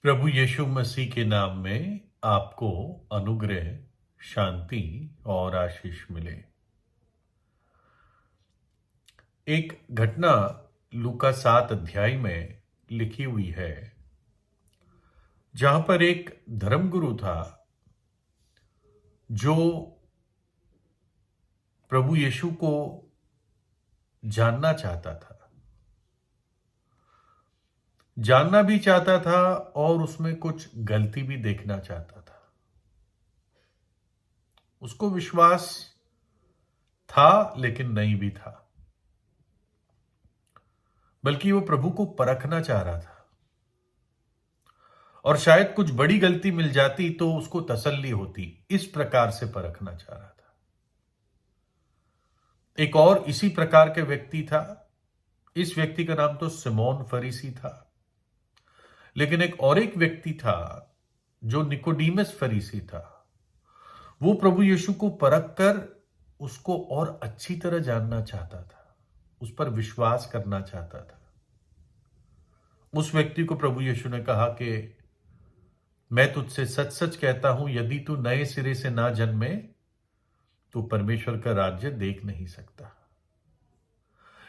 प्रभु यीशु मसीह के नाम में आपको अनुग्रह, शांति और आशीष मिले। एक घटना लूका 7 अध्याय में लिखी हुई है, जहां पर एक धर्मगुरु था जो प्रभु यीशु को जानना चाहता था। जानना भी चाहता था और उसमें कुछ गलती भी देखना चाहता था। उसको विश्वास था लेकिन नहीं भी था, बल्कि वो प्रभु को परखना चाह रहा था। और शायद कुछ बड़ी गलती मिल जाती तो उसको तसल्ली होती, इस प्रकार से परखना चाह रहा था। एक और इसी प्रकार के व्यक्ति था। इस व्यक्ति का नाम तो सिमोन फरीसी था, लेकिन एक व्यक्ति था जो निकोडीमस फरीसी था। वो प्रभु यीशु को परख कर उसको और अच्छी तरह जानना चाहता था, उस पर विश्वास करना चाहता था। उस व्यक्ति को प्रभु यीशु ने कहा कि मैं तुझसे सच सच कहता हूं, यदि तू नए सिरे से ना जन्मे तो परमेश्वर का राज्य देख नहीं सकता।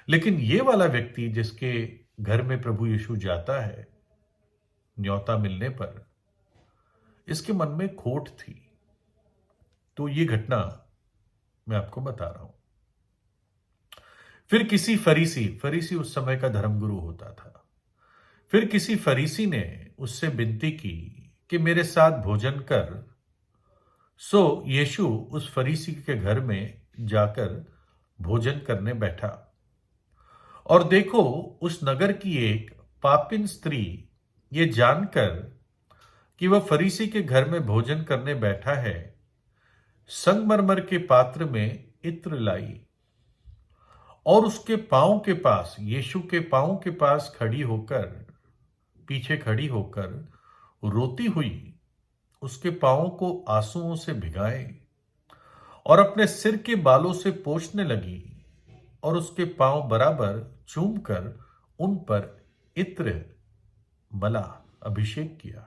लेकिन ये वाला व्यक्ति जिसके घर में प्रभु यीशु जाता है न्योता मिलने पर, इसके मन में खोट थी। तो ये घटना मैं आपको बता रहा हूं। फिर किसी फरीसी उस समय का धर्मगुरु होता था। फिर किसी फरीसी ने उससे विनती की कि मेरे साथ भोजन कर। सो यीशु उस फरीसी के घर में जाकर भोजन करने बैठा। और देखो, उस नगर की एक पापिन स्त्री ये जानकर कि वह फरीसी के घर में भोजन करने बैठा है, संगमरमर के पात्र में इत्र लाई और उसके पांव के पास, यीशु के पांव के पास पीछे खड़ी होकर रोती हुई उसके पांवों को आंसुओं से भिगाए और अपने सिर के बालों से पोंछने लगी और उसके पांव बराबर चूमकर उन पर इत्र मला, अभिषेक किया।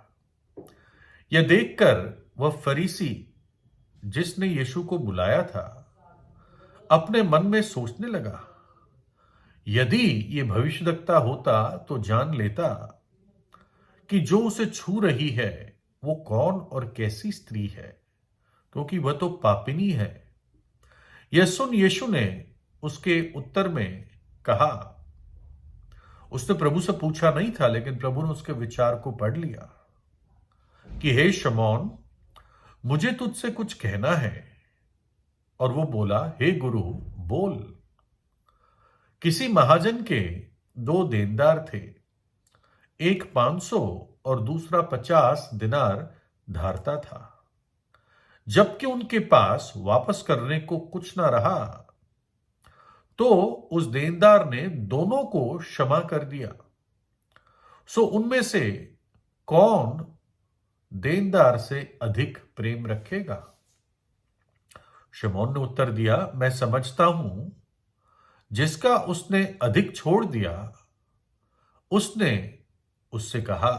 यह देखकर वह फरीसी जिसने यीशु को बुलाया था अपने मन में सोचने लगा, यदि ये भविष्यद्वक्ता होता तो जान लेता कि जो उसे छू रही है वो कौन और कैसी स्त्री है, क्योंकि वह तो पापिनी है। यह सुन यीशु ने उसके उत्तर में कहा, उसने प्रभु से पूछा नहीं था, लेकिन प्रभु ने उसके विचार को पढ़ लिया कि हे शमौन, मुझे तुझसे कुछ कहना है। और वो बोला, हे गुरु बोल। किसी महाजन के 2 देनदार थे, एक 500 और दूसरा 50 दिनार धारता था। जबकि उनके पास वापस करने को कुछ ना रहा तो उस देनदार ने दोनों को क्षमा कर दिया। सो उनमें से कौन देनदार से अधिक प्रेम रखेगा? शमौन ने उत्तर दिया, मैं समझता हूं जिसका उसने अधिक छोड़ दिया। उसने उससे कहा,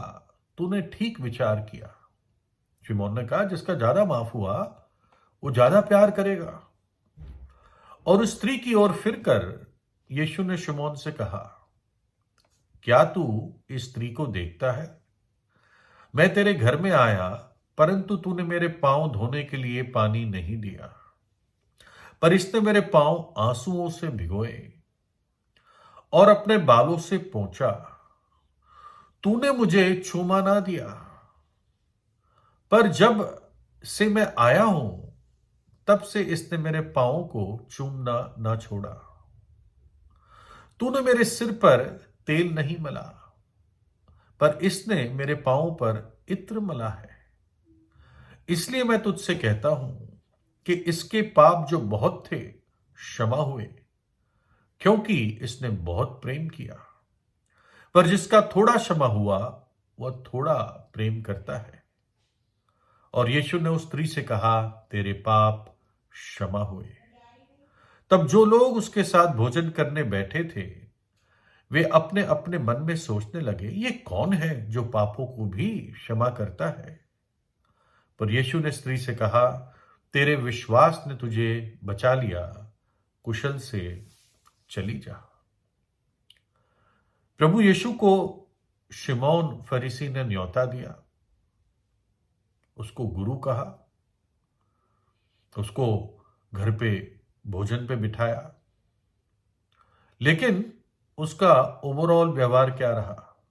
तूने ठीक विचार किया। शमौन ने कहा, जिसका ज्यादा माफ हुआ वो ज्यादा प्यार करेगा। और उस स्त्री की ओर फिरकर यीशु ने शमौन से कहा, क्या तू इस स्त्री को देखता है? मैं तेरे घर में आया, परंतु तूने मेरे पांव धोने के लिए पानी नहीं दिया, पर इसने मेरे पांव आंसुओं से भिगोए और अपने बालों से पोंछा। तूने मुझे चूमा ना दिया, पर जब से मैं आया हूं तब से इसने मेरे पांवों को चूमना ना छोड़ा। तूने मेरे सिर पर तेल नहीं मला, पर इसने मेरे पांवों पर इत्र मला है। इसलिए मैं तुझसे कहता हूं कि इसके पाप जो बहुत थे क्षमा हुए, क्योंकि इसने बहुत प्रेम किया। पर जिसका थोड़ा क्षमा हुआ वह थोड़ा प्रेम करता है। और यीशु ने उस स्त्री से कहा, तेरे पाप क्षमा हुए। तब जो लोग उसके साथ भोजन करने बैठे थे वे अपने अपने मन में सोचने लगे, ये कौन है जो पापों को भी क्षमा करता है। पर यीशु ने स्त्री से कहा, तेरे विश्वास ने तुझे बचा लिया, कुशल से चली जा। प्रभु यीशु को शिमोन फरीसी ने न्योता दिया, उसको गुरु कहा, उसको घर पे भोजन पे बिठाया। लेकिन उसका ओवरऑल व्यवहार क्या रहा?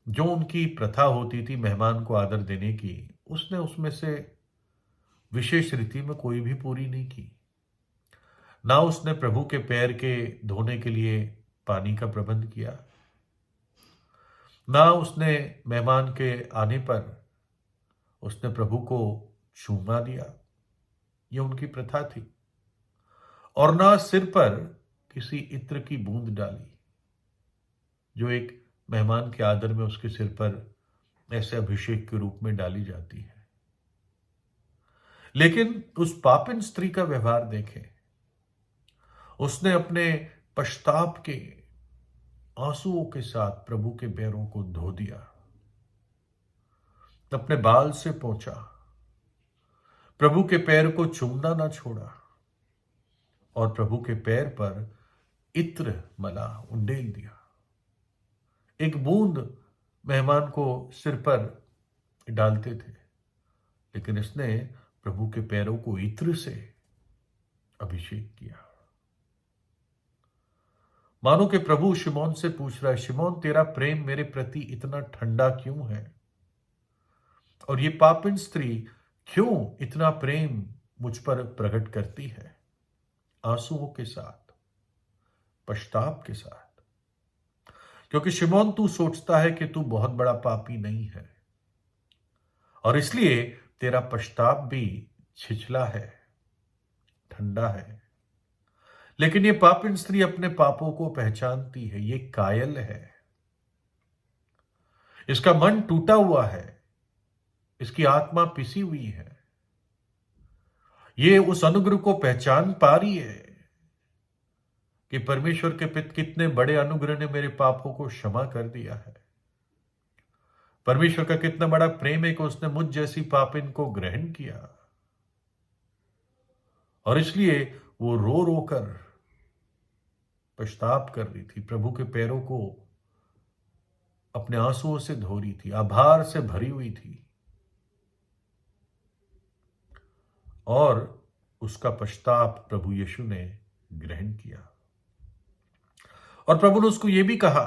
जो उनकी प्रथा होती थी मेहमान को आदर देने की, उसने उसमें से विशेष रीति में कोई भी पूरी नहीं की। ना उसने प्रभु के पैर के धोने के लिए पानी का प्रबंध किया, ना उसने मेहमान के आने पर उसने प्रभु को चूमा दिया। यह उनकी प्रथा थी। और ना सिर पर किसी इत्र की बूंद डाली, जो एक मेहमान के आदर में उसके सिर पर ऐसे अभिषेक के रूप में डाली जाती है। लेकिन उस पापिन स्त्री का व्यवहार देखें। उसने अपने पश्चाताप के आंसुओं के साथ प्रभु के पैरों को धो दिया, अपने बाल से पोंछा, प्रभु के पैर को चूमना ना छोड़ा और प्रभु के पैर पर इत्र मला, उंडेल दिया। एक बूंद मेहमान को सिर पर डालते थे, लेकिन इसने प्रभु के पैरों को इत्र से अभिषेक किया। मानो कि प्रभु शिमोन से पूछ रहा है, शिमोन तेरा प्रेम मेरे प्रति इतना ठंडा क्यों है? और ये पापिन स्त्री क्यों इतना प्रेम मुझ पर प्रकट करती है? आंसुओं के साथ, पश्चाताप के साथ। क्योंकि शिमोन तू सोचता है कि तू बहुत बड़ा पापी नहीं है और इसलिए तेरा पश्चाताप भी छिछला है, ठंडा है। लेकिन ये पापिन स्त्री अपने पापों को पहचानती है, ये कायल है, इसका मन टूटा हुआ है, इसकी आत्मा पिसी हुई है। ये उस अनुग्रह को पहचान पा रही है कि परमेश्वर के पिता कितने बड़े अनुग्रह ने मेरे पापों को क्षमा कर दिया है। परमेश्वर का कितना बड़ा प्रेम है कि उसने मुझ जैसी पापिन को ग्रहण किया। और इसलिए वो रो रो कर पश्चाताप कर रही थी, प्रभु के पैरों को अपने आंसुओं से धो रही थी, आभार से भरी हुई थी। और उसका पश्चाताप प्रभु यीशु ने ग्रहण किया। और प्रभु ने उसको यह भी कहा,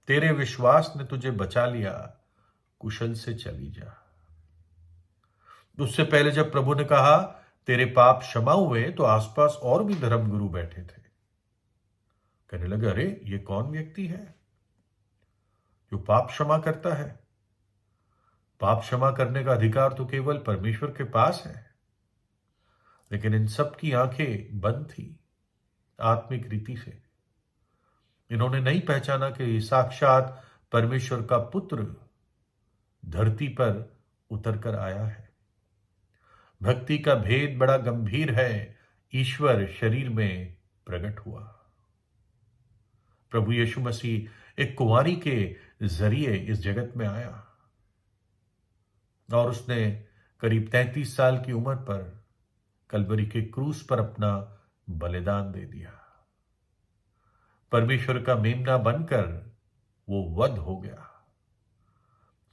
तेरे विश्वास ने तुझे बचा लिया, कुशल से चली जा। उससे पहले जब प्रभु ने कहा तेरे पाप क्षमा हुए, तो आसपास और भी धर्मगुरु बैठे थे। कहने लगे, अरे ये कौन व्यक्ति है जो पाप क्षमा करता है? पाप क्षमा करने का अधिकार तो केवल परमेश्वर के पास है। लेकिन इन सब की आंखें बंद थी आत्मिक रीति से। इन्होंने नहीं पहचाना कि साक्षात परमेश्वर का पुत्र धरती पर उतर कर आया है। भक्ति का भेद बड़ा गंभीर है, ईश्वर शरीर में प्रकट हुआ। प्रभु यीशु मसीह एक कुंवारी के जरिए इस जगत में आया और उसने करीब 33 साल की उम्र पर कलवरी के क्रूस पर अपना बलिदान दे दिया। परमेश्वर का मेमना बनकर वो वध हो गया।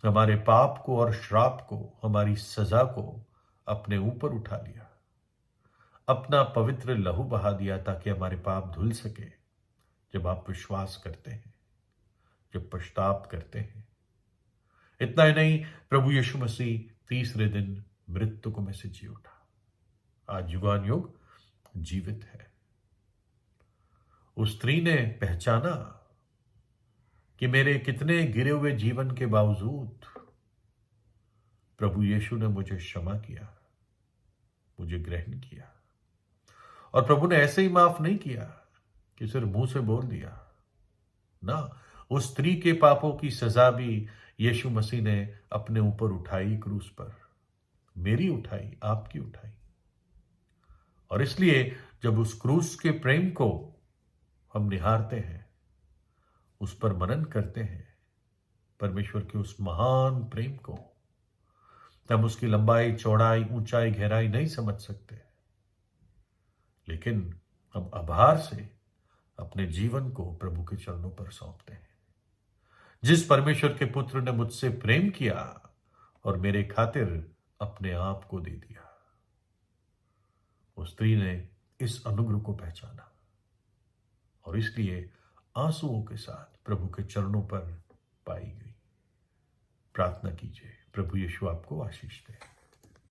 हमारे पाप को और श्राप को, हमारी सजा को अपने ऊपर उठा लिया, अपना पवित्र लहू बहा दिया ताकि हमारे पाप धुल सके। जब आप विश्वास करते हैं, जब पश्चाताप करते हैं। इतना ही नहीं, प्रभु यीशु मसीह तीसरे दिन मृत्यु में से जी उठा, आज युगान युग जीवित है। उस स्त्री ने पहचाना कि मेरे कितने गिरे हुए जीवन के बावजूद प्रभु यीशु ने मुझे क्षमा किया, मुझे ग्रहण किया। और प्रभु ने ऐसे ही माफ नहीं किया कि सिर्फ मुंह से बोल दिया ना, उस स्त्री के पापों की सजा भी यीशु मसीह ने अपने ऊपर उठाई क्रूस पर। मेरी उठाई, आपकी उठाई। और इसलिए जब उस क्रूस के प्रेम को हम निहारते हैं उस पर मनन करते हैं, परमेश्वर के उस महान प्रेम को, हम उसकी लंबाई, चौड़ाई, ऊंचाई, गहराई नहीं समझ सकते, लेकिन हम आभार से अपने जीवन को प्रभु के चरणों पर सौंपते हैं। जिस परमेश्वर के पुत्र ने मुझसे प्रेम किया और मेरे खातिर अपने आप को दे दिया, उस स्त्री ने इस अनुग्रह को पहचाना और इसलिए आंसुओं के साथ प्रभु के चरणों पर पाई गई। प्रार्थना कीजिए। प्रभु यीशु आपको आशीष दे।